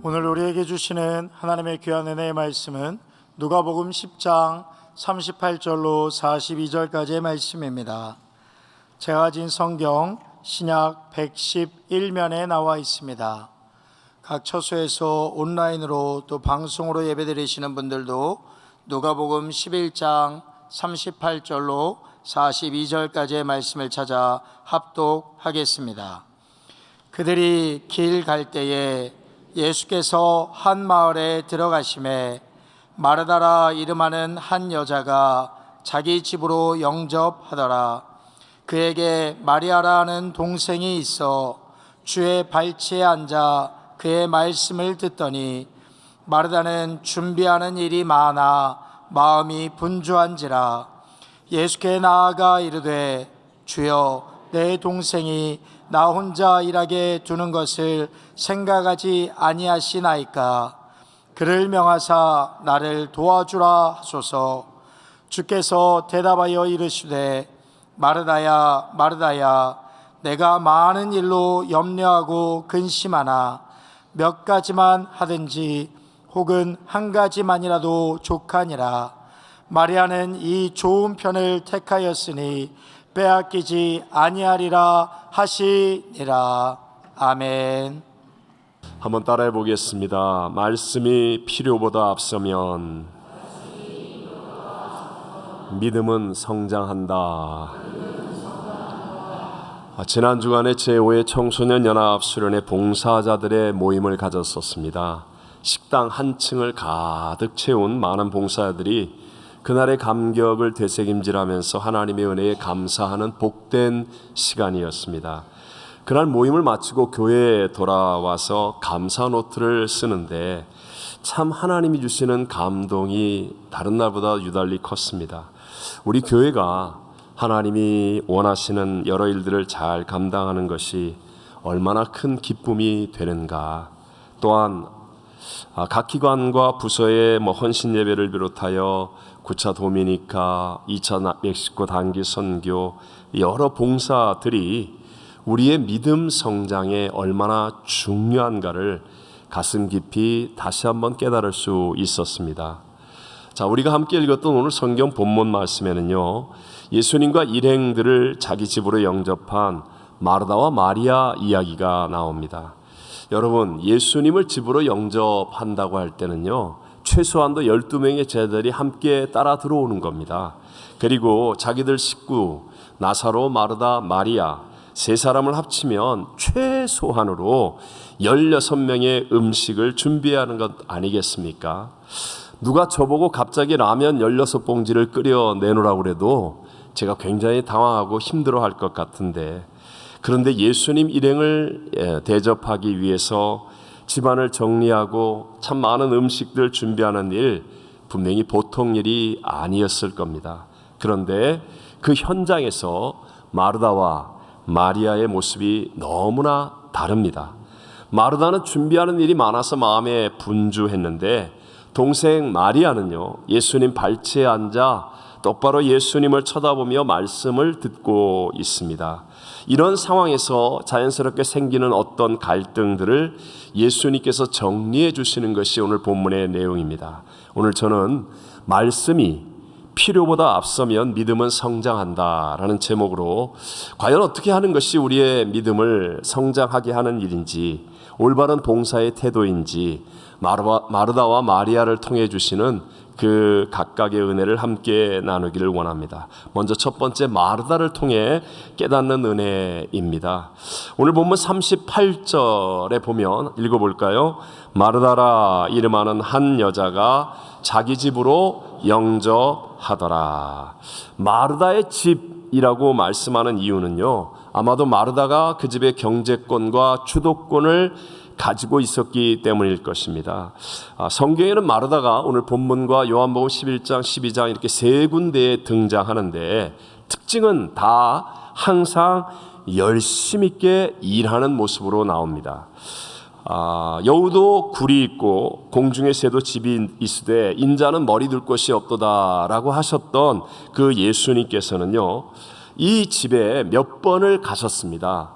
오늘 우리에게 주시는 하나님의 귀한 은혜의 말씀은 누가복음 10장 38절로 42절까지의 말씀입니다. 제가 가진 성경 신약 111면에 나와 있습니다. 각 처소에서 온라인으로 또 방송으로 예배드리시는 분들도 누가복음 11장 38절로 42절까지의 말씀을 찾아 합독하겠습니다. 그들이 길 갈 때에 예수께서 한 마을에 들어가심에 마르다라 이름하는 한 여자가 자기 집으로 영접하더라. 그에게 마리아라는 동생이 있어 주의 발치에 앉아 그의 말씀을 듣더니 마르다는 준비하는 일이 많아 마음이 분주한지라. 예수께 나아가 이르되 주여, 내 동생이 나 혼자 일하게 두는 것을 생각하지 아니하시나이까. 그를 명하사 나를 도와주라 하소서. 주께서 대답하여 이르시되 마르다야 마르다야, 내가 많은 일로 염려하고 근심하나 몇 가지만 하든지 혹은 한 가지만이라도 족하니라. 마리아는 이 좋은 편을 택하였으니 빼앗기지 아니하리라 하시니라. 아멘. 한번 따라해 보겠습니다. 말씀이 필요보다 앞서면 믿음은 성장한다. 지난 주간에 제5회 청소년 연합 수련회 봉사자들의 모임을 가졌었습니다. 식당 한 층을 가득 채운 많은 봉사자들이 그날의 감격을 되새김질하면서 하나님의 은혜에 감사하는 복된 시간이었습니다. 그날 모임을 마치고 교회에 돌아와서 감사 노트를 쓰는데 참 하나님이 주시는 감동이 다른 날보다 유달리 컸습니다. 우리 교회가 하나님이 원하시는 여러 일들을 잘 감당하는 것이 얼마나 큰 기쁨이 되는가. 또한 각 기관과 부서의 헌신 예배를 비롯하여 9차 도미니카, 2차 멕시코 단기 선교, 여러 봉사들이 우리의 믿음 성장에 얼마나 중요한가를 가슴 깊이 다시 한번 깨달을 수 있었습니다. 자, 우리가 함께 읽었던 오늘 성경 본문 말씀에는요, 예수님과 일행들을 자기 집으로 영접한 마르다와 마리아 이야기가 나옵니다. 여러분, 예수님을 집으로 영접한다고 할 때는요, 최소한도 12명의 제자들이 함께 따라 들어오는 겁니다. 그리고 자기들 식구 나사로, 마르다, 마리아 세 사람을 합치면 최소한으로 16명의 음식을 준비하는 것 아니겠습니까? 누가 저보고 갑자기 라면 16봉지를 끓여 내놓으라고 그래도 제가 굉장히 당황하고 힘들어할 것 같은데, 그런데 예수님 일행을 대접하기 위해서 집안을 정리하고 참 많은 음식들 준비하는 일, 분명히 보통 일이 아니었을 겁니다. 그런데 그 현장에서 마르다와 마리아의 모습이 너무나 다릅니다. 마르다는 준비하는 일이 많아서 마음에 분주했는데, 동생 마리아는요, 예수님 발치에 앉아 똑바로 예수님을 쳐다보며 말씀을 듣고 있습니다. 이런 상황에서 자연스럽게 생기는 어떤 갈등들을 예수님께서 정리해 주시는 것이 오늘 본문의 내용입니다. 오늘 저는 말씀이 필요보다 앞서면 믿음은 성장한다라는 제목으로 과연 어떻게 하는 것이 우리의 믿음을 성장하게 하는 일인지, 올바른 봉사의 태도인지 마르다와 마리아를 통해 주시는 그 각각의 은혜를 함께 나누기를 원합니다. 먼저 첫 번째, 마르다를 통해 깨닫는 은혜입니다. 오늘 본문 38절에 보면 읽어볼까요? 마르다라 이름하는 한 여자가 자기 집으로 영접하더라. 마르다의 집이라고 말씀하는 이유는요, 아마도 마르다가 그 집의 경제권과 주도권을 가지고 있었기 때문일 것입니다. 성경에는 마르다가 오늘 본문과 요한복음 11장, 12장 이렇게 세 군데에 등장하는데, 특징은 다 항상 열심 있게 일하는 모습으로 나옵니다. 여우도 굴이 있고 공중의 새도 집이 있으되 인자는 머리 둘 곳이 없도다라고 하셨던 그 예수님께서는요, 이 집에 몇 번을 가셨습니다.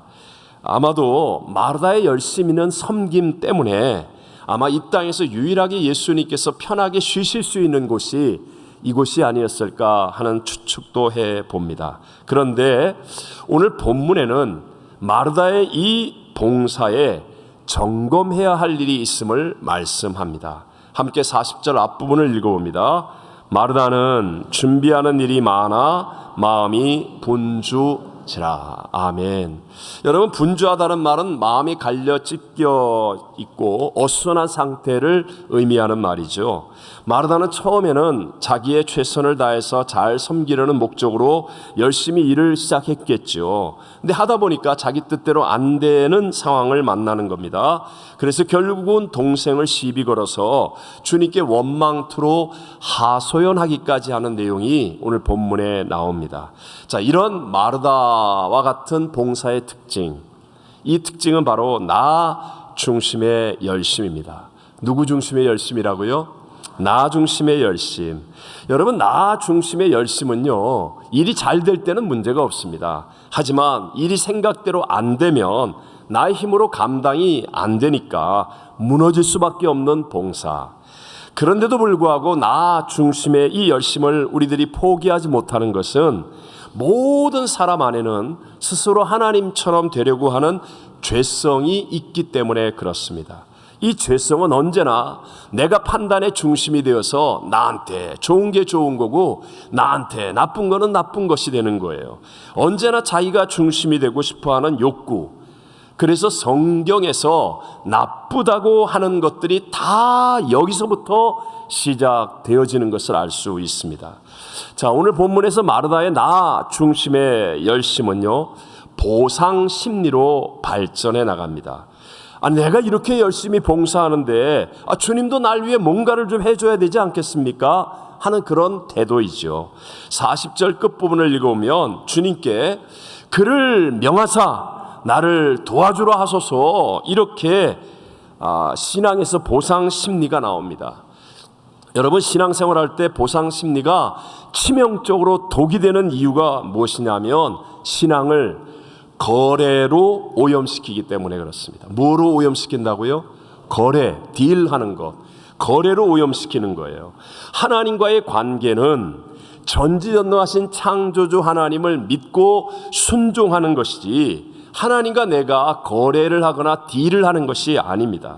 아마도 마르다의 열심히는 섬김 때문에 아마 이 땅에서 유일하게 예수님께서 편하게 쉬실 수 있는 곳이 이곳이 아니었을까 하는 추측도 해봅니다. 그런데 오늘 본문에는 마르다의 이 봉사에 점검해야 할 일이 있음을 말씀합니다. 함께 40절 앞부분을 읽어봅니다. 마르다는 준비하는 일이 많아 마음이 분주지라. 아멘. 여러분, 분주하다는 말은 마음이 갈려 찢겨 있고 어수선한 상태를 의미하는 말이죠. 마르다는 처음에는 자기의 최선을 다해서 잘 섬기려는 목적으로 열심히 일을 시작했겠죠. 근데 하다 보니까 자기 뜻대로 안 되는 상황을 만나는 겁니다. 그래서 결국은 동생을 시비 걸어서 주님께 원망투로 하소연하기까지 하는 내용이 오늘 본문에 나옵니다. 자, 이런 마르다와 같은 봉사의 특징, 이 특징은 바로 나 중심의 열심입니다. 누구 중심의 열심이라고요? 나 중심의 열심. 여러분, 나 중심의 열심은요, 일이 잘 될 때는 문제가 없습니다. 하지만 일이 생각대로 안 되면 나의 힘으로 감당이 안 되니까 무너질 수밖에 없는 봉사. 그런데도 불구하고 나 중심의 이 열심을 우리들이 포기하지 못하는 것은 모든 사람 안에는 스스로 하나님처럼 되려고 하는 죄성이 있기 때문에 그렇습니다. 이 죄성은 언제나 내가 판단의 중심이 되어서 나한테 좋은 게 좋은 거고 나한테 나쁜 거는 나쁜 것이 되는 거예요. 언제나 자기가 중심이 되고 싶어하는 욕구. 그래서 성경에서 나쁘다고 하는 것들이 다 여기서부터 시작되어지는 것을 알 수 있습니다. 자, 오늘 본문에서 마르다의 나 중심의 열심은요, 보상 심리로 발전해 나갑니다. 내가 이렇게 열심히 봉사하는데 주님도 날 위해 뭔가를 좀 해줘야 되지 않겠습니까? 하는 그런 태도이죠. 40절 끝부분을 읽어보면 주님께 그를 명하사 나를 도와주라 하소서, 이렇게 신앙에서 보상 심리가 나옵니다. 여러분, 신앙생활할 때 보상 심리가 치명적으로 독이 되는 이유가 무엇이냐면 신앙을 거래로 오염시키기 때문에 그렇습니다. 뭐로 오염시킨다고요? 거래, 딜하는 것, 거래로 오염시키는 거예요. 하나님과의 관계는 전지전능하신 창조주 하나님을 믿고 순종하는 것이지 하나님과 내가 거래를 하거나 딜을 하는 것이 아닙니다.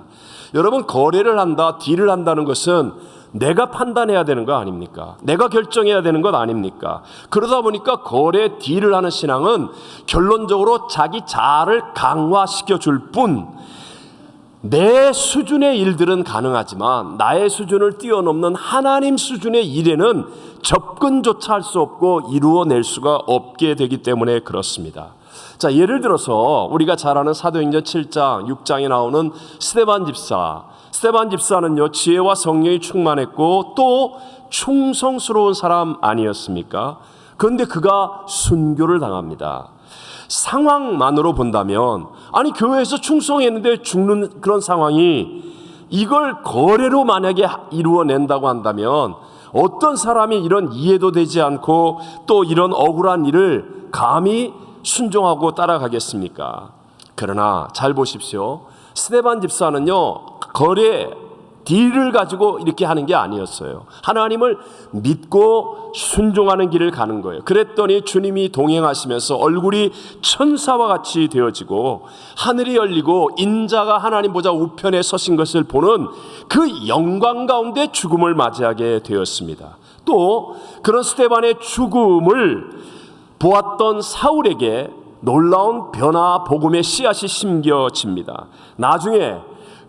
여러분, 거래를 한다, 딜을 한다는 것은 내가 판단해야 되는 거 아닙니까? 내가 결정해야 되는 것 아닙니까? 그러다 보니까 거래 딜을 하는 신앙은 결론적으로 자기 자아를 강화시켜 줄 뿐, 내 수준의 일들은 가능하지만 나의 수준을 뛰어넘는 하나님 수준의 일에는 접근조차 할 수 없고 이루어낼 수가 없게 되기 때문에 그렇습니다. 자, 예를 들어서 우리가 잘 아는 사도행전 7장, 6장에 나오는 스데반 집사. 스데반 집사는요, 지혜와 성령이 충만했고 또 충성스러운 사람 아니었습니까? 그런데 그가 순교를 당합니다. 상황만으로 본다면, 교회에서 충성했는데 죽는 그런 상황이, 이걸 거래로 만약에 이루어낸다고 한다면 어떤 사람이 이런 이해도 되지 않고 또 이런 억울한 일을 감히 순종하고 따라가겠습니까? 그러나 잘 보십시오. 스데반 집사는요, 거래 딜을 가지고 이렇게 하는 게 아니었어요. 하나님을 믿고 순종하는 길을 가는 거예요. 그랬더니 주님이 동행하시면서 얼굴이 천사와 같이 되어지고 하늘이 열리고 인자가 하나님 보좌 우편에 서신 것을 보는 그 영광 가운데 죽음을 맞이하게 되었습니다. 또 그런 스데반의 죽음을 보았던 사울에게 놀라운 변화 복음의 씨앗이 심겨집니다. 나중에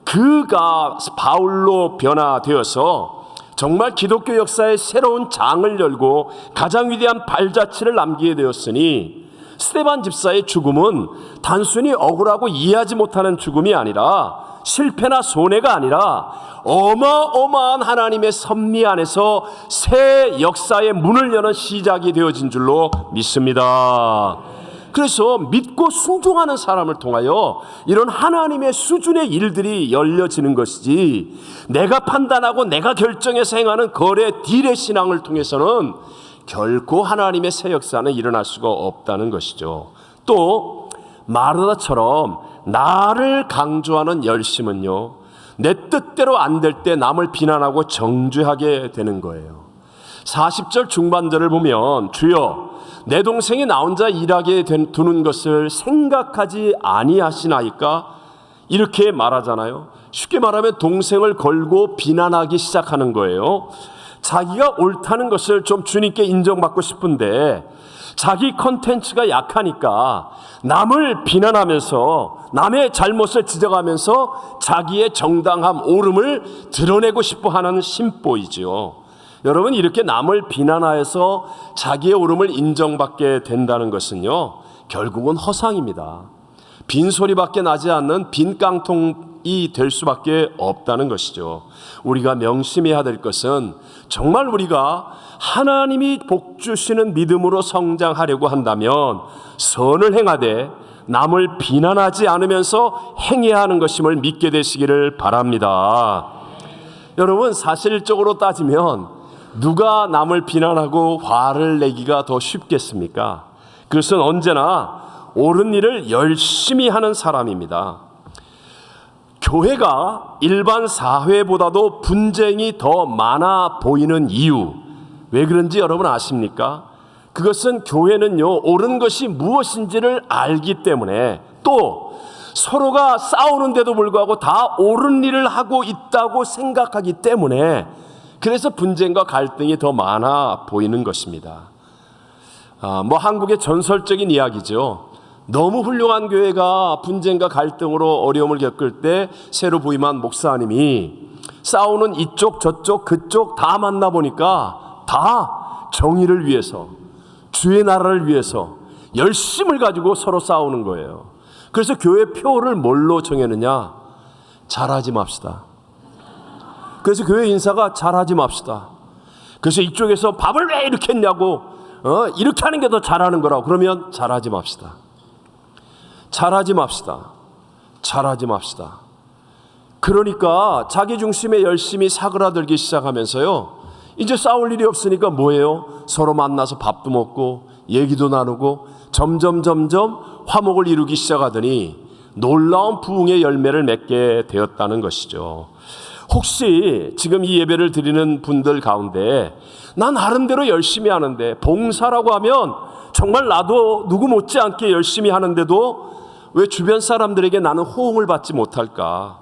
그가 바울로 변화되어서 정말 기독교 역사의 새로운 장을 열고 가장 위대한 발자취를 남기게 되었으니, 스데반 집사의 죽음은 단순히 억울하고 이해하지 못하는 죽음이 아니라, 실패나 손해가 아니라 어마어마한 하나님의 섭리 안에서 새 역사의 문을 여는 시작이 되어진 줄로 믿습니다. 그래서 믿고 순종하는 사람을 통하여 이런 하나님의 수준의 일들이 열려지는 것이지, 내가 판단하고 내가 결정해서 행하는 거래 딜의 신앙을 통해서는 결코 하나님의 새 역사는 일어날 수가 없다는 것이죠. 또 마르다처럼 나를 강조하는 열심은요, 내 뜻대로 안 될 때 남을 비난하고 정죄하게 되는 거예요. 40절 중반절을 보면 주여 내 동생이 나 혼자 일하게 두는 것을 생각하지 아니하시나이까 이렇게 말하잖아요. 쉽게 말하면 동생을 걸고 비난하기 시작하는 거예요. 자기가 옳다는 것을 좀 주님께 인정받고 싶은데 자기 컨텐츠가 약하니까 남을 비난하면서 남의 잘못을 지적하면서 자기의 정당함, 옳음을 드러내고 싶어하는 심보이지요. 여러분, 이렇게 남을 비난하여서 자기의 옳음을 인정받게 된다는 것은요, 결국은 허상입니다. 빈소리밖에 나지 않는 빈 깡통이 될 수밖에 없다는 것이죠. 우리가 명심해야 될 것은 정말 우리가 하나님이 복 주시는 믿음으로 성장하려고 한다면 선을 행하되 남을 비난하지 않으면서 행해야 하는 것임을 믿게 되시기를 바랍니다. 여러분, 사실적으로 따지면 누가 남을 비난하고 화를 내기가 더 쉽겠습니까? 그것은 언제나 옳은 일을 열심히 하는 사람입니다. 교회가 일반 사회보다도 분쟁이 더 많아 보이는 이유, 왜 그런지 여러분 아십니까? 그것은 교회는요, 옳은 것이 무엇인지를 알기 때문에, 또 서로가 싸우는데도 불구하고 다 옳은 일을 하고 있다고 생각하기 때문에, 그래서 분쟁과 갈등이 더 많아 보이는 것입니다. 한국의 전설적인 이야기죠. 너무 훌륭한 교회가 분쟁과 갈등으로 어려움을 겪을 때 새로 부임한 목사님이 싸우는 이쪽 저쪽 그쪽 다 만나보니까 다 정의를 위해서, 주의 나라를 위해서 열심을 가지고 서로 싸우는 거예요. 그래서 교회 표를 뭘로 정했느냐? 잘하지 맙시다. 그래서 교회 인사가 잘하지 맙시다. 그래서 이쪽에서 밥을 왜 이렇게 했냐고, 이렇게 하는 게 더 잘하는 거라고. 그러면 잘하지 맙시다. 잘하지 맙시다. 잘하지 맙시다. 그러니까 자기 중심에 열심히 사그라들기 시작하면서요, 이제 싸울 일이 없으니까 뭐예요? 서로 만나서 밥도 먹고 얘기도 나누고 점점 화목을 이루기 시작하더니 놀라운 부흥의 열매를 맺게 되었다는 것이죠. 혹시 지금 이 예배를 드리는 분들 가운데 난 나름대로 열심히 하는데, 봉사라고 하면 정말 나도 누구 못지않게 열심히 하는데도 왜 주변 사람들에게 나는 호응을 받지 못할까?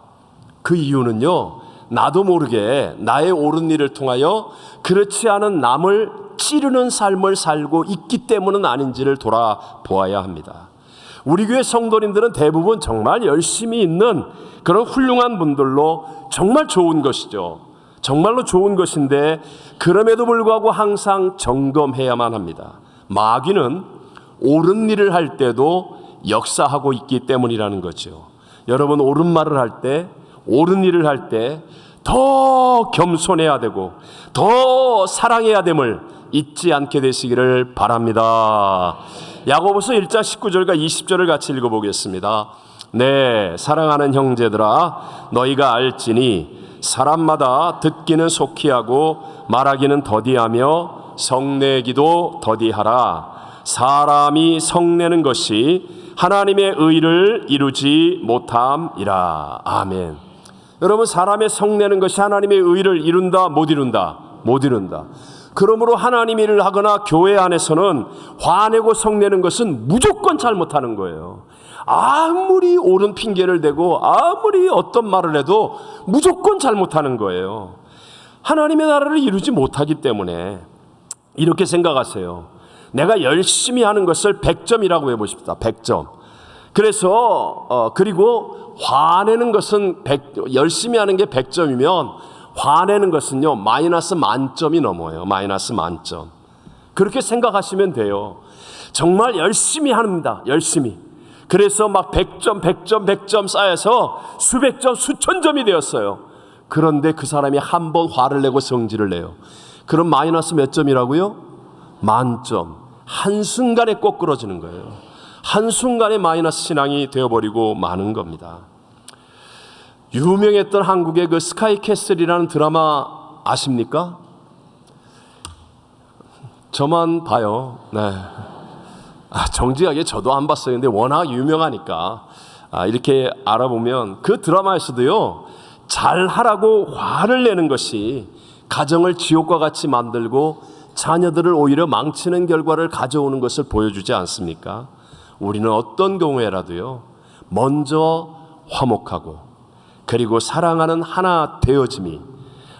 그 이유는요, 나도 모르게 나의 옳은 일을 통하여 그렇지 않은 남을 찌르는 삶을 살고 있기 때문은 아닌지를 돌아보아야 합니다. 우리 교회 성도님들은 대부분 정말 열심히 있는 그런 훌륭한 분들로 정말 좋은 것이죠. 정말로 좋은 것인데, 그럼에도 불구하고 항상 점검해야만 합니다. 마귀는 옳은 일을 할 때도 역사하고 있기 때문이라는 거죠. 여러분, 옳은 말을 할 때, 옳은 일을 할 때 더 겸손해야 되고 더 사랑해야 됨을 잊지 않게 되시기를 바랍니다. 야고보서 1장 19절과 20절을 같이 읽어보겠습니다. 네, 사랑하는 형제들아, 너희가 알지니 사람마다 듣기는 속히 하고 말하기는 더디하며 성내기도 더디하라. 사람이 성내는 것이 하나님의 의를 이루지 못함이라. 아멘. 여러분, 사람의 성내는 것이 하나님의 의를 이룬다, 못 이룬다? 못 이룬다. 그러므로 하나님 일을 하거나 교회 안에서는 화내고 성내는 것은 무조건 잘못하는 거예요. 아무리 옳은 핑계를 대고 아무리 어떤 말을 해도 무조건 잘못하는 거예요. 하나님의 나라를 이루지 못하기 때문에 이렇게 생각하세요. 내가 열심히 하는 것을 100점이라고 해보십시다. 100점. 그래서 그리고 화내는 것은 열심히 하는 게 100점이면 화내는 것은요 마이너스 만점이 넘어요. 마이너스 만점. 그렇게 생각하시면 돼요. 정말 열심히 합니다. 열심히. 그래서 막 100점 쌓여서 수백 점, 수천 점이 되었어요. 그런데 그 사람이 한 번 화를 내고 성질을 내요. 그럼 마이너스 몇 점이라고요? 만점. 한순간에 꼬꾸러지는 거예요. 한순간에 마이너스 신앙이 되어버리고 마는 겁니다. 유명했던 한국의 그 스카이캐슬이라는 드라마 아십니까? 저만 봐요. 네. 정직하게 저도 안 봤어요. 근데 워낙 유명하니까 이렇게 알아보면 그 드라마에서도요, 잘하라고 화를 내는 것이 가정을 지옥과 같이 만들고 자녀들을 오히려 망치는 결과를 가져오는 것을 보여주지 않습니까? 우리는 어떤 경우에라도요, 먼저 화목하고 그리고 사랑하는 하나 되어짐이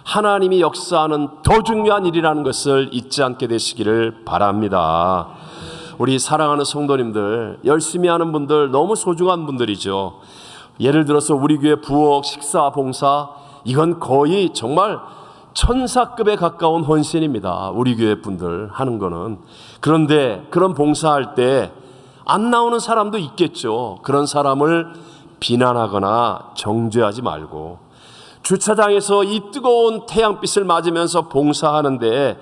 하나님이 역사하는 더 중요한 일이라는 것을 잊지 않게 되시기를 바랍니다. 우리 사랑하는 성도님들, 열심히 하는 분들 너무 소중한 분들이죠. 예를 들어서 우리 교회 부엌, 식사, 봉사, 이건 거의 정말 천사급에 가까운 헌신입니다. 우리 교회 분들 하는 거는. 그런데 그런 봉사할 때 안 나오는 사람도 있겠죠. 그런 사람을 비난하거나 정죄하지 말고, 주차장에서 이 뜨거운 태양빛을 맞으면서 봉사하는데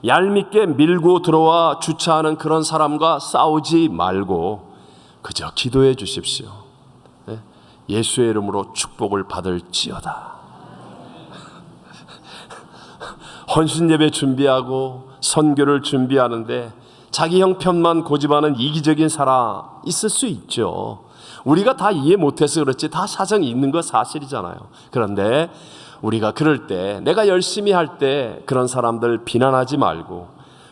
얄밉게 밀고 들어와 주차하는 그런 사람과 싸우지 말고 그저 기도해 주십시오. 예수의 이름으로 축복을 받을지어다. 헌신 예배 준비하고 선교를 준비하는데 자기 형편만 고집하는 이기적인 사람 있을 수 있죠. 우리가 다 이해 못해서 그렇지 다 사정이 있는 거 사실이잖아요. 그런데 우리가 그럴 때, 내가 열심히 할 때 그런 사람들 비난하지 말고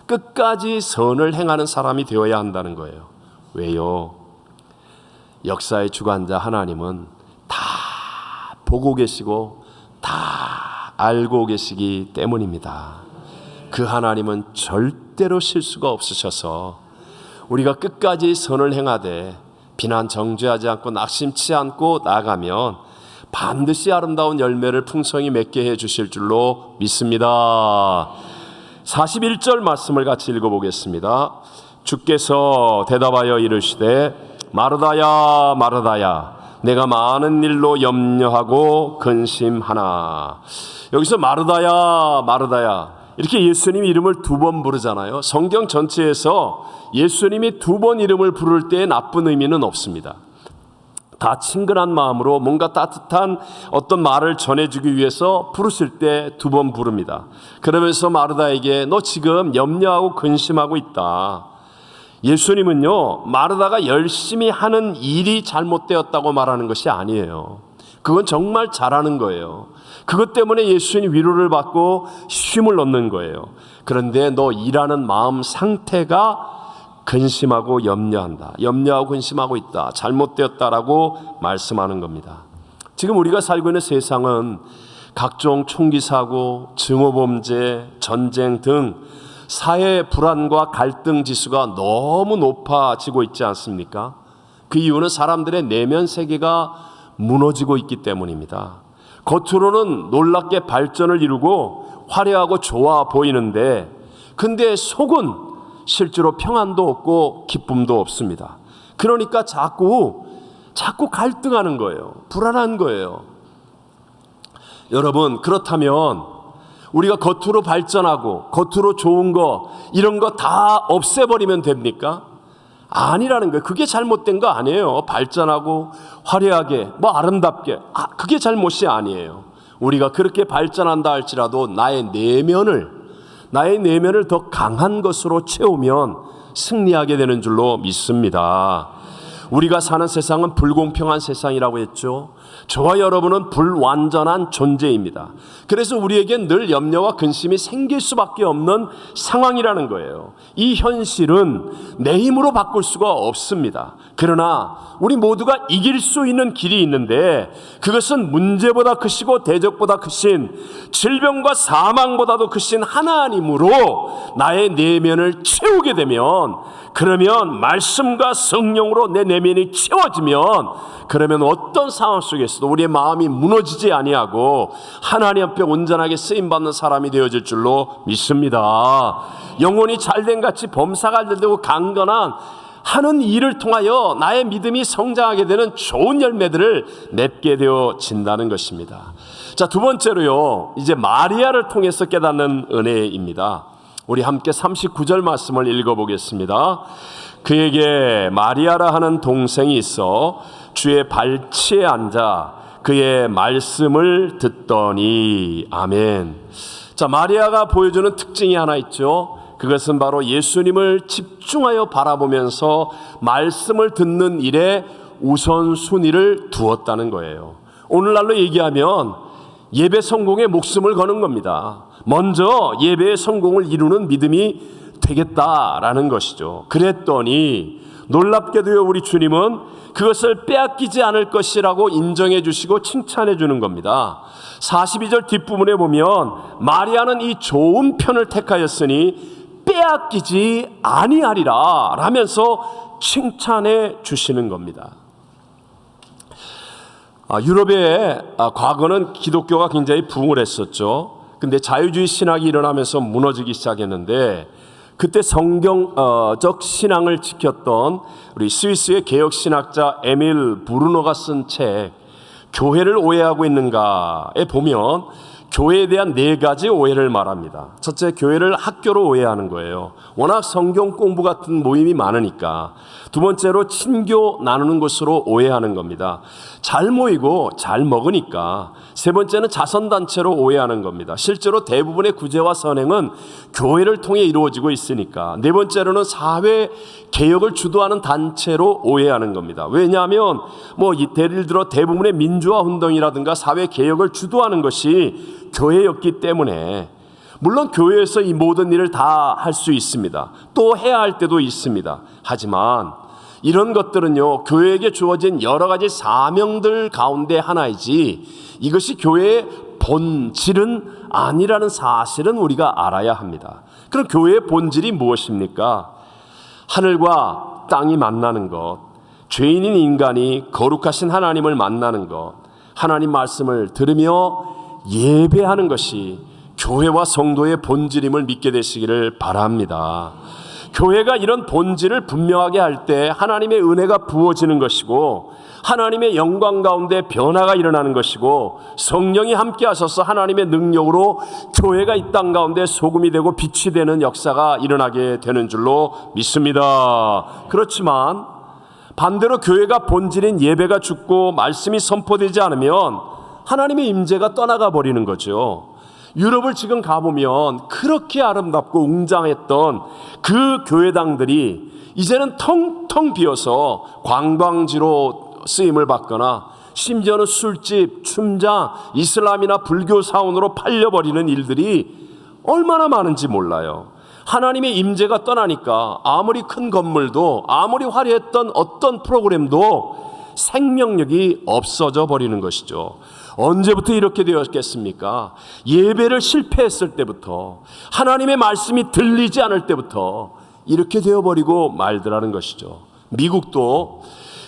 끝까지 선을 행하는 사람이 되어야 한다는 거예요. 왜요? 역사의 주관자 하나님은 다 보고 계시고 다 알고 계시기 때문입니다. 그 하나님은 절대로 실수가 없으셔서 우리가 끝까지 선을 행하되 비난 정죄하지 않고 낙심치 않고 나가면 반드시 아름다운 열매를 풍성히 맺게 해 주실 줄로 믿습니다. 41절 말씀을 같이 읽어보겠습니다. 주께서 대답하여 이르시되 마르다야 마르다야 내가 많은 일로 염려하고 근심하나. 여기서 마르다야 마르다야 이렇게 예수님 이름을 두 번 부르잖아요. 성경 전체에서 예수님이 두 번 이름을 부를 때의 나쁜 의미는 없습니다. 다 친근한 마음으로 뭔가 따뜻한 어떤 말을 전해주기 위해서 부르실 때 두 번 부릅니다. 그러면서 마르다에게 너 지금 염려하고 근심하고 있다. 예수님은요, 마르다가 열심히 하는 일이 잘못되었다고 말하는 것이 아니에요. 그건 정말 잘하는 거예요. 그것 때문에 예수님 위로를 받고 쉼을 얻는 거예요. 그런데 너 일하는 마음 상태가 근심하고 염려한다. 염려하고 근심하고 있다. 잘못되었다라고 말씀하는 겁니다. 지금 우리가 살고 있는 세상은 각종 총기 사고, 증오범죄, 전쟁 등 사회 불안과 갈등 지수가 너무 높아지고 있지 않습니까? 그 이유는 사람들의 내면 세계가 무너지고 있기 때문입니다. 겉으로는 놀랍게 발전을 이루고 화려하고 좋아 보이는데 근데 속은 실제로 평안도 없고 기쁨도 없습니다. 그러니까 자꾸 갈등하는 거예요. 불안한 거예요. 여러분, 그렇다면 우리가 겉으로 발전하고 겉으로 좋은 거 이런 거 다 없애버리면 됩니까? 아니라는 거예요. 그게 잘못된 거 아니에요. 발전하고 화려하게 아름답게 그게 잘못이 아니에요. 우리가 그렇게 발전한다 할지라도 나의 내면을 더 강한 것으로 채우면 승리하게 되는 줄로 믿습니다. 우리가 사는 세상은 불공평한 세상이라고 했죠. 저와 여러분은 불완전한 존재입니다. 그래서 우리에겐 늘 염려와 근심이 생길 수밖에 없는 상황이라는 거예요. 이 현실은 내 힘으로 바꿀 수가 없습니다. 그러나 우리 모두가 이길 수 있는 길이 있는데 그것은 문제보다 크시고 대적보다 크신 질병과 사망보다도 크신 하나님으로 나의 내면을 채우게 되면, 그러면 말씀과 성령으로 내 내면이 채워지면, 그러면 어떤 상황 속에서도 우리의 마음이 무너지지 아니하고 하나님 앞에 온전하게 쓰임받는 사람이 되어질 줄로 믿습니다. 영혼이 잘된 같이 범사가 되고 강건한 하는 일을 통하여 나의 믿음이 성장하게 되는 좋은 열매들을 맺게 되어진다는 것입니다. 자, 두 번째로요, 이제 마리아를 통해서 깨닫는 은혜입니다. 우리 함께 39절 말씀을 읽어보겠습니다. 그에게 마리아라 하는 동생이 있어 주의 발치에 앉아 그의 말씀을 듣더니. 아멘. 자, 마리아가 보여주는 특징이 하나 있죠. 그것은 바로 예수님을 집중하여 바라보면서 말씀을 듣는 일에 우선순위를 두었다는 거예요. 오늘날로 얘기하면 예배 성공에 목숨을 거는 겁니다. 먼저 예배의 성공을 이루는 믿음이 되겠다라는 것이죠. 그랬더니 놀랍게도요, 우리 주님은 그것을 빼앗기지 않을 것이라고 인정해 주시고 칭찬해 주는 겁니다. 42절 뒷부분에 보면 마리아는 이 좋은 편을 택하였으니 빼앗기지 아니하리라 라면서 칭찬해 주시는 겁니다. 유럽의 과거는 기독교가 굉장히 부흥을 했었죠. 근데 자유주의 신학이 일어나면서 무너지기 시작했는데, 그때 성경적 신앙을 지켰던 우리 스위스의 개혁 신학자 에밀 브루노가 쓴 책 교회를 오해하고 있는가에 보면 교회에 대한 4가지 오해를 말합니다. 첫째, 교회를 학교로 오해하는 거예요. 워낙 성경 공부 같은 모임이 많으니까. 두 번째로, 친교 나누는 곳으로 오해하는 겁니다. 잘 모이고 잘 먹으니까. 세 번째는 자선단체로 오해하는 겁니다. 실제로 대부분의 구제와 선행은 교회를 통해 이루어지고 있으니까. 네 번째로는 사회 개혁을 주도하는 단체로 오해하는 겁니다. 왜냐하면 예를 들어 대부분의 민주화 운동이라든가 사회 개혁을 주도하는 것이 교회였기 때문에, 물론 교회에서 이 모든 일을 다 할 수 있습니다. 또 해야 할 때도 있습니다. 하지만 이런 것들은요, 교회에게 주어진 여러 가지 사명들 가운데 하나이지 이것이 교회의 본질은 아니라는 사실은 우리가 알아야 합니다. 그럼 교회의 본질이 무엇입니까? 하늘과 땅이 만나는 것, 죄인인 인간이 거룩하신 하나님을 만나는 것, 하나님 말씀을 들으며 예배하는 것이 교회와 성도의 본질임을 믿게 되시기를 바랍니다. 교회가 이런 본질을 분명하게 할 때 하나님의 은혜가 부어지는 것이고, 하나님의 영광 가운데 변화가 일어나는 것이고, 성령이 함께 하셔서 하나님의 능력으로 교회가 이 땅 가운데 소금이 되고 빛이 되는 역사가 일어나게 되는 줄로 믿습니다. 그렇지만 반대로 교회가 본질인 예배가 죽고 말씀이 선포되지 않으면 하나님의 임재가 떠나가 버리는 거죠. 유럽을 지금 가보면 그렇게 아름답고 웅장했던 그 교회당들이 이제는 텅텅 비어서 관광지로 쓰임을 받거나 심지어는 술집, 춤장, 이슬람이나 불교 사원으로 팔려버리는 일들이 얼마나 많은지 몰라요. 하나님의 임재가 떠나니까 아무리 큰 건물도, 아무리 화려했던 어떤 프로그램도 생명력이 없어져 버리는 것이죠. 언제부터 이렇게 되었겠습니까? 예배를 실패했을 때부터, 하나님의 말씀이 들리지 않을 때부터 이렇게 되어버리고 말더라는 것이죠. 미국도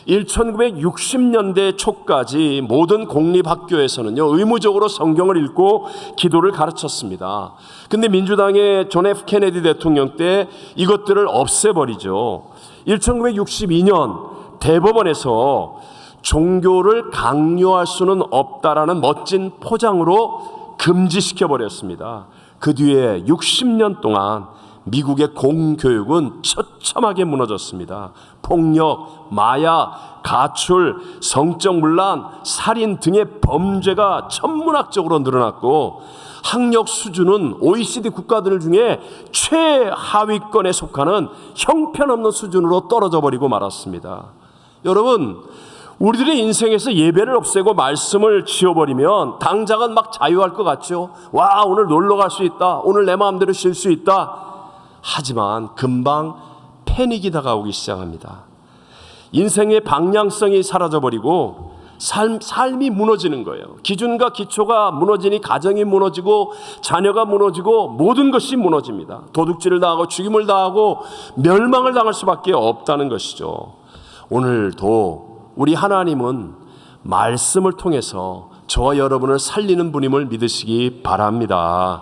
1960년대 초까지 모든 공립학교에서는요, 의무적으로 성경을 읽고 기도를 가르쳤습니다. 근데 민주당의 존 F 케네디 대통령 때 이것들을 없애버리죠. 1962년 대법원에서 종교를 강요할 수는 없다라는 멋진 포장으로 금지시켜버렸습니다. 그 뒤에 60년 동안 미국의 공교육은 처참하게 무너졌습니다. 폭력, 마약, 가출, 성적 문란, 살인 등의 범죄가 천문학적으로 늘어났고, 학력 수준은 OECD 국가들 중에 최하위권에 속하는 형편없는 수준으로 떨어져 버리고 말았습니다. 여러분, 우리들의 인생에서 예배를 없애고 말씀을 지워버리면 당장은 막 자유할 것 같죠. 와, 오늘 놀러 갈 수 있다, 오늘 내 마음대로 쉴 수 있다. 하지만 금방 패닉이 다가오기 시작합니다. 인생의 방향성이 사라져버리고 삶이 무너지는 거예요. 기준과 기초가 무너지니 가정이 무너지고 자녀가 무너지고 모든 것이 무너집니다. 도둑질을 당하고 죽임을 당하고 멸망을 당할 수밖에 없다는 것이죠. 오늘도 우리 하나님은 말씀을 통해서 저와 여러분을 살리는 분임을 믿으시기 바랍니다.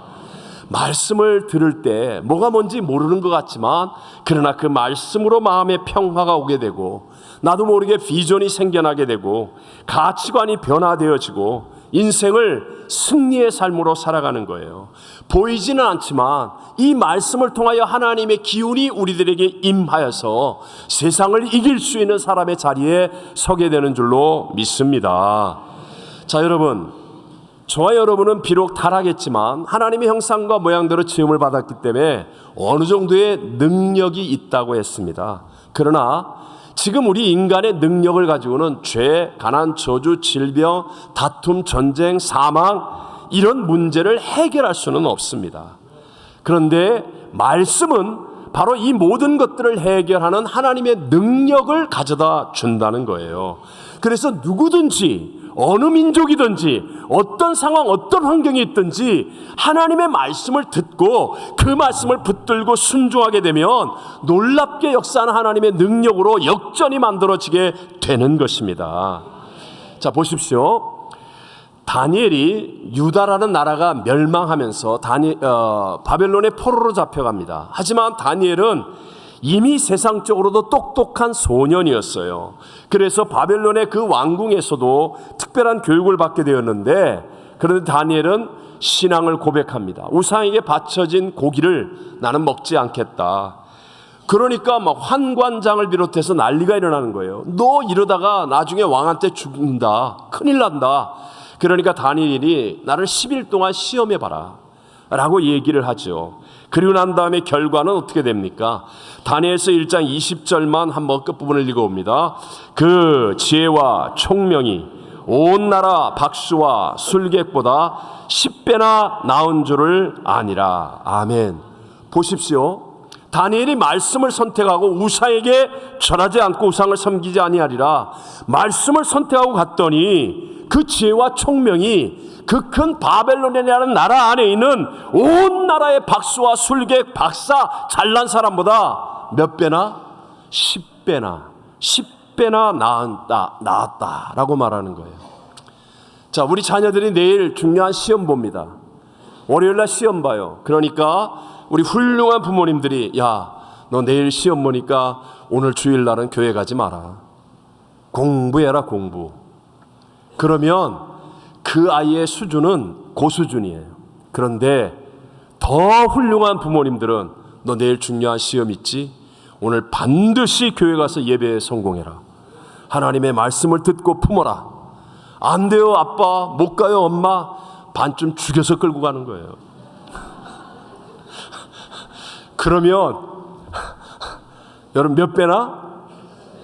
말씀을 들을 때 뭐가 뭔지 모르는 것 같지만, 그러나 그 말씀으로 마음의 평화가 오게 되고, 나도 모르게 비전이 생겨나게 되고, 가치관이 변화되어지고, 인생을 승리의 삶으로 살아가는 거예요. 보이지는 않지만 이 말씀을 통하여 하나님의 기운이 우리들에게 임하여서 세상을 이길 수 있는 사람의 자리에 서게 되는 줄로 믿습니다. 자, 여러분, 저와 여러분은 비록 타락했지만 하나님의 형상과 모양대로 지음을 받았기 때문에 어느 정도의 능력이 있다고 했습니다. 그러나 지금 우리 인간의 능력을 가지고는 죄, 가난, 저주, 질병, 다툼, 전쟁, 사망, 이런 문제를 해결할 수는 없습니다. 그런데 말씀은 바로 이 모든 것들을 해결하는 하나님의 능력을 가져다 준다는 거예요. 그래서 누구든지 어느 민족이든지 어떤 상황 어떤 환경이 있든지 하나님의 말씀을 듣고 그 말씀을 붙들고 순종하게 되면 놀랍게 역사하는 하나님의 능력으로 역전이 만들어지게 되는 것입니다. 자, 보십시오. 다니엘이 유다라는 나라가 멸망하면서 바벨론의 포로로 잡혀갑니다. 하지만 다니엘은 이미 세상적으로도 똑똑한 소년이었어요. 그래서 바벨론의 그 왕궁에서도 특별한 교육을 받게 되었는데, 그런데 다니엘은 신앙을 고백합니다. 우상에게 바쳐진 고기를 나는 먹지 않겠다. 그러니까 막 환관장을 비롯해서 난리가 일어나는 거예요. 너 이러다가 나중에 왕한테 죽는다. 큰일 난다. 그러니까 다니엘이 나를 10일 동안 시험해봐라 라고 얘기를 하죠. 그리고 난 다음에 결과는 어떻게 됩니까? 다니엘서 1장 20절만 한번 끝부분을 읽어봅니다. 그 지혜와 총명이 온 나라 박수와 술객보다 10배나 나은 줄을 아니라. 아멘. 보십시오. 다니엘이 말씀을 선택하고 우상에게 절하지 않고 우상을 섬기지 아니하리라 말씀을 선택하고 갔더니 그 지혜와 총명이 그 큰 바벨론이라는 나라 안에 있는 온 나라의 박수와 술객 박사 잘난 사람보다 몇 배나? 10배나 나았다라고 말하는 거예요. 자, 우리 자녀들이 내일 중요한 시험 봅니다. 월요일날 시험 봐요. 그러니까 우리 훌륭한 부모님들이 야, 너 내일 시험 보니까 오늘 주일날은 교회 가지 마라. 공부해라, 공부. 그러면 그 아이의 수준은 고수준이에요. 그런데 더 훌륭한 부모님들은 너 내일 중요한 시험 있지? 오늘 반드시 교회 가서 예배에 성공해라. 하나님의 말씀을 듣고 품어라. 안 돼요, 아빠. 못 가요, 엄마. 반쯤 죽여서 끌고 가는 거예요. 그러면 여러분 몇 배나?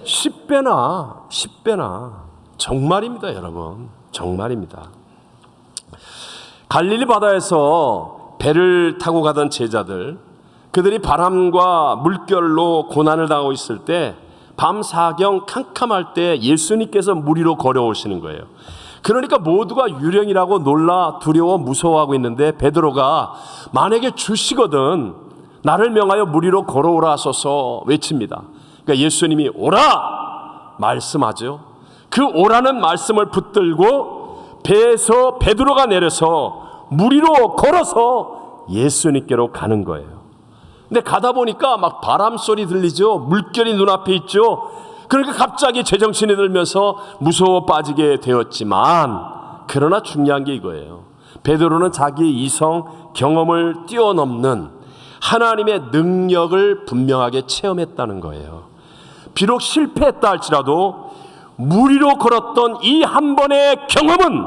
10배나. 정말입니다, 여러분. 정말입니다. 갈릴리 바다에서 배를 타고 가던 제자들, 그들이 바람과 물결로 고난을 당하고 있을 때 밤 사경 캄캄할 때 예수님께서 물 위로 걸어오시는 거예요. 그러니까 모두가 유령이라고 놀라 두려워 무서워하고 있는데 베드로가 만약에 주시거든 나를 명하여 물 위로 걸어오라 하소서 외칩니다. 그러니까 예수님이 오라 말씀하죠. 그 오라는 말씀을 붙들고 배에서 베드로가 내려서 물 위로 걸어서 예수님께로 가는 거예요. 근데 가다 보니까 막 바람 소리 들리죠. 물결이 눈앞에 있죠. 그러니까 갑자기 제정신이 들면서 무서워 빠지게 되었지만, 그러나 중요한 게 이거예요. 베드로는 자기 이성 경험을 뛰어넘는 하나님의 능력을 분명하게 체험했다는 거예요. 비록 실패했다 할지라도 물 위로 걸었던 이 한 번의 경험은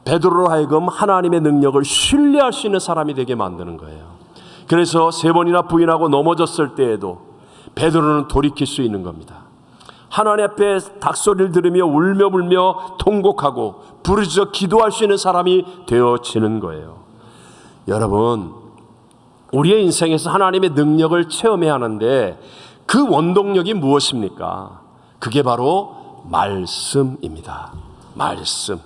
베드로로 하여금 하나님의 능력을 신뢰할 수 있는 사람이 되게 만드는 거예요. 그래서 3번이나 부인하고 넘어졌을 때에도 베드로는 돌이킬 수 있는 겁니다. 하나님 앞에 닭소리를 들으며 울며 불며 통곡하고 부르짖어 기도할 수 있는 사람이 되어지는 거예요. 여러분, 우리의 인생에서 하나님의 능력을 체험해야 하는데 그 원동력이 무엇입니까? 그게 바로 말씀입니다. 말씀.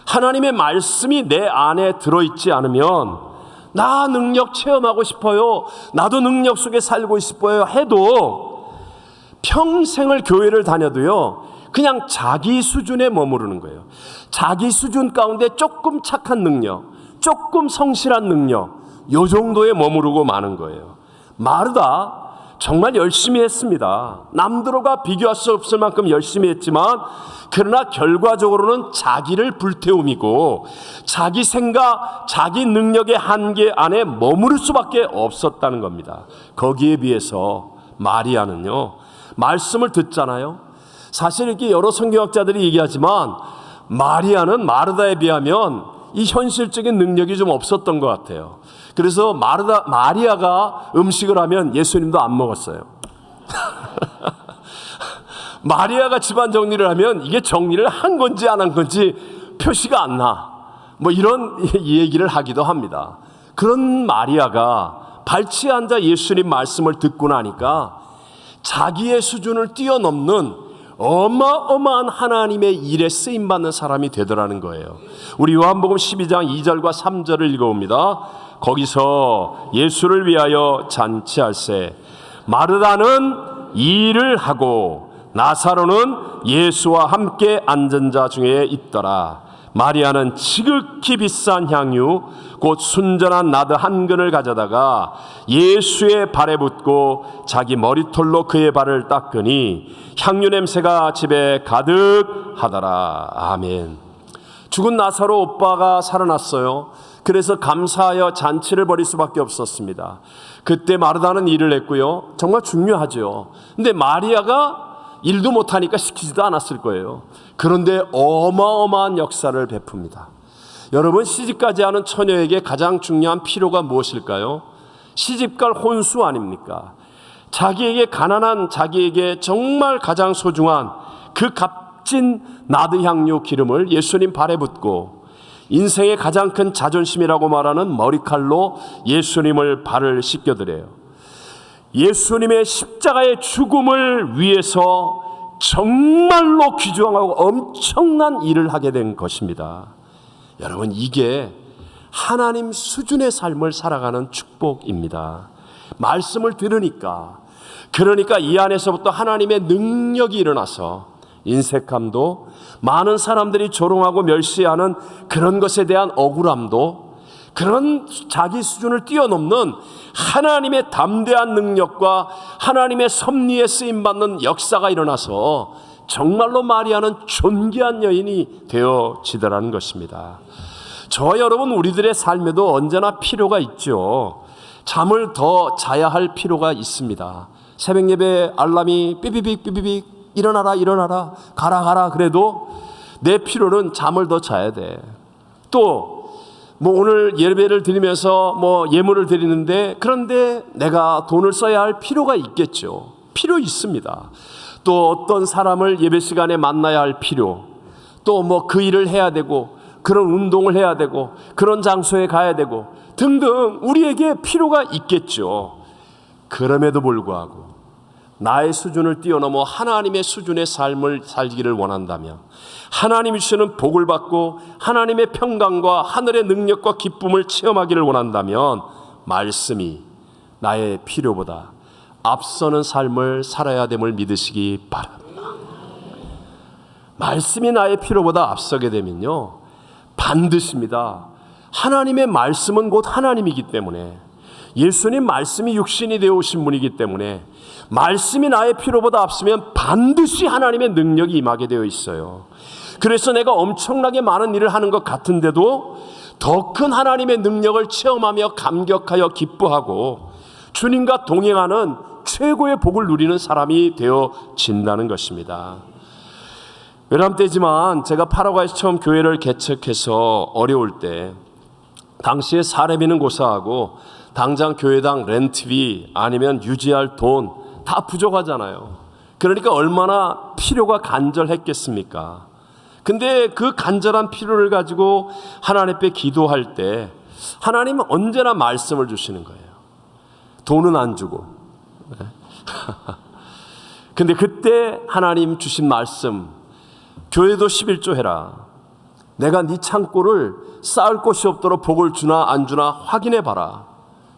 하나님의 말씀이 내 안에 들어있지 않으면 나 능력 체험하고 싶어요, 나도 능력 속에 살고 싶어요 해도 평생을 교회를 다녀도요 그냥 자기 수준에 머무르는 거예요. 자기 수준 가운데 조금 착한 능력, 조금 성실한 능력, 요 정도에 머무르고 마는 거예요. 마르다 정말 열심히 했습니다. 남들과 비교할 수 없을 만큼 열심히 했지만 그러나 결과적으로는 자기를 불태움이고 자기 생각, 자기 능력의 한계 안에 머무를 수밖에 없었다는 겁니다. 거기에 비해서 마리아는요, 말씀을 듣잖아요. 사실 이렇게 여러 성경학자들이 얘기하지만 마리아는 마르다에 비하면 이 현실적인 능력이 좀 없었던 것 같아요. 그래서 마리아가 음식을 하면 예수님도 안 먹었어요. 마리아가 집안 정리를 하면 이게 정리를 한 건지 안 한 건지 표시가 안 나. 뭐 이런 얘기를 하기도 합니다. 그런 마리아가 발치에 앉아 예수님 말씀을 듣고 나니까 자기의 수준을 뛰어넘는 어마어마한 하나님의 일에 쓰임받는 사람이 되더라는 거예요. 우리 요한복음 12장 2절과 3절을 읽어봅니다. 거기서 예수를 위하여 잔치할세 마르다는 일을 하고 나사로는 예수와 함께 앉은 자 중에 있더라. 마리아는 지극히 비싼 향유 곧 순전한 나드 한 근을 가져다가 예수의 발에 붓고 자기 머리털로 그의 발을 닦으니 향유 냄새가 집에 가득하더라. 아멘. 죽은 나사로 오빠가 살아났어요. 그래서 감사하여 잔치를 벌일 수밖에 없었습니다. 그때 마르다는 일을 했고요. 정말 중요하죠. 근데 마리아가 일도 못하니까 시키지도 않았을 거예요. 그런데 어마어마한 역사를 베풉니다. 여러분, 시집가지 않은 처녀에게 가장 중요한 필요가 무엇일까요? 시집갈 혼수 아닙니까? 자기에게 가난한 자기에게 정말 가장 소중한 그 값진 나드 향유 기름을 예수님 발에 붓고 인생의 가장 큰 자존심이라고 말하는 머리칼로 예수님을 발을 씻겨드려요. 예수님의 십자가의 죽음을 위해서 정말로 귀중하고 엄청난 일을 하게 된 것입니다. 여러분, 이게 하나님 수준의 삶을 살아가는 축복입니다. 말씀을 들으니까, 그러니까 이 안에서부터 하나님의 능력이 일어나서 인색함도, 많은 사람들이 조롱하고 멸시하는 그런 것에 대한 억울함도, 그런 자기 수준을 뛰어넘는 하나님의 담대한 능력과 하나님의 섭리에 쓰임받는 역사가 일어나서 정말로 마리아는 존귀한 여인이 되어지더라는 것입니다. 저와 여러분, 우리들의 삶에도 언제나 필요가 있죠. 잠을 더 자야 할 필요가 있습니다. 새벽 예배 알람이 삐비빅 일어나라 가라 그래도 내 필요는 잠을 더 자야 돼. 또 뭐 오늘 예배를 드리면서 뭐 예물을 드리는데, 그런데 내가 돈을 써야 할 필요가 있겠죠. 필요 있습니다. 또 어떤 사람을 예배 시간에 만나야 할 필요, 또 뭐 그 일을 해야 되고, 그런 운동을 해야 되고, 그런 장소에 가야 되고 등등 우리에게 필요가 있겠죠. 그럼에도 불구하고 나의 수준을 뛰어넘어 하나님의 수준의 삶을 살기를 원한다면, 하나님이 주시는 복을 받고 하나님의 평강과 하늘의 능력과 기쁨을 체험하기를 원한다면 말씀이 나의 필요보다 앞서는 삶을 살아야 됨을 믿으시기 바랍니다. 말씀이 나의 필요보다 앞서게 되면요, 반드시입니다. 하나님의 말씀은 곧 하나님이기 때문에, 예수님 말씀이 육신이 되어 오신 분이기 때문에 말씀이 나의 필요보다 앞서면 반드시 하나님의 능력이 임하게 되어 있어요. 그래서 내가 엄청나게 많은 일을 하는 것 같은데도 더 큰 하나님의 능력을 체험하며 감격하여 기뻐하고 주님과 동행하는 최고의 복을 누리는 사람이 되어진다는 것입니다. 외람 때지만 제가 파라과이에서 처음 교회를 개척해서 어려울 때, 당시에 사례비는 고사하고 당장 교회당 렌트비 아니면 유지할 돈 다 부족하잖아요. 그러니까 얼마나 필요가 간절했겠습니까? 근데 그 간절한 필요를 가지고 하나님 앞에 기도할 때 하나님은 언제나 말씀을 주시는 거예요. 돈은 안 주고. 근데 그때 하나님 주신 말씀, 교회도 11조 해라. 내가 네 창고를 쌓을 곳이 없도록 복을 주나 안 주나 확인해 봐라.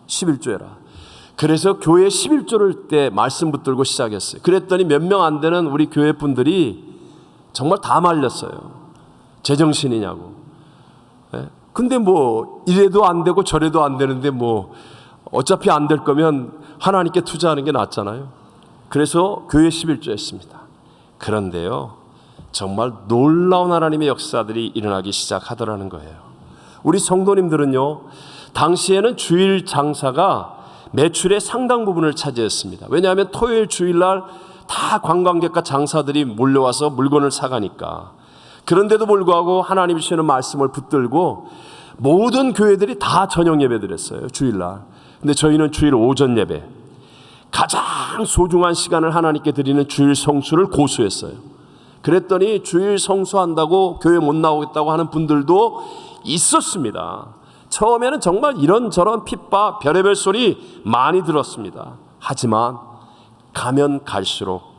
11조 해라. 그래서 교회 11조를 때 말씀 붙들고 시작했어요. 그랬더니 몇 명 안 되는 우리 교회 분들이 정말 다 말렸어요. 제정신이냐고. 근데 뭐 이래도 안 되고 저래도 안 되는데 뭐 어차피 안 될 거면 하나님께 투자하는 게 낫잖아요. 그래서 교회 11조 했습니다. 그런데요, 정말 놀라운 하나님의 역사들이 일어나기 시작하더라는 거예요. 우리 성도님들은요, 당시에는 주일 장사가 매출의 상당 부분을 차지했습니다. 왜냐하면 토요일 주일날 다 관광객과 장사들이 몰려와서 물건을 사가니까. 그런데도 불구하고 하나님이 주시는 말씀을 붙들고 모든 교회들이 다 저녁 예배 드렸어요, 주일날. 근데 저희는 주일 오전 예배, 가장 소중한 시간을 하나님께 드리는 주일 성수를 고수했어요. 그랬더니 주일 성수한다고 교회 못 나오겠다고 하는 분들도 있었습니다. 처음에는 정말 이런저런 핍박, 별의별 소리 많이 들었습니다. 하지만 가면 갈수록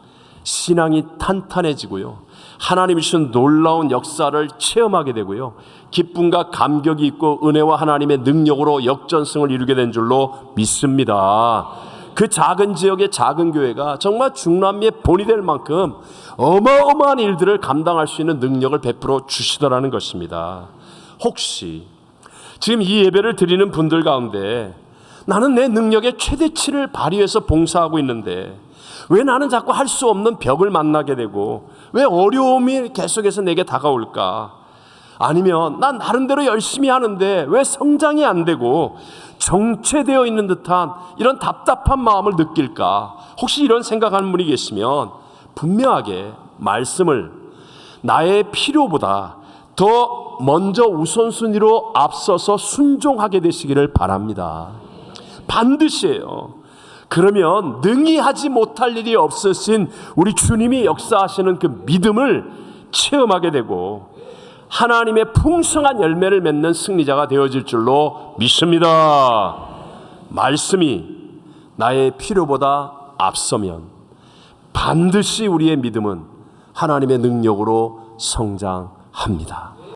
신앙이 탄탄해지고요. 하나님이 주신 놀라운 역사를 체험하게 되고요. 기쁨과 감격이 있고 은혜와 하나님의 능력으로 역전승을 이루게 된 줄로 믿습니다. 그 작은 지역의 작은 교회가 정말 중남미의 본이 될 만큼 어마어마한 일들을 감당할 수 있는 능력을 베풀어 주시더라는 것입니다. 혹시 지금 이 예배를 드리는 분들 가운데 나는 내 능력의 최대치를 발휘해서 봉사하고 있는데 왜 나는 자꾸 할 수 없는 벽을 만나게 되고 왜 어려움이 계속해서 내게 다가올까? 아니면 난 나름대로 열심히 하는데 왜 성장이 안 되고 정체되어 있는 듯한 이런 답답한 마음을 느낄까? 혹시 이런 생각하는 분이 계시면 분명하게 말씀을 나의 필요보다 더 먼저 우선순위로 앞서서 순종하게 되시기를 바랍니다. 반드시예요. 그러면 능히 하지 못할 일이 없으신 우리 주님이 역사하시는 그 믿음을 체험하게 되고 하나님의 풍성한 열매를 맺는 승리자가 되어질 줄로 믿습니다. 말씀이 나의 필요보다 앞서면 반드시 우리의 믿음은 하나님의 능력으로 성장합니다.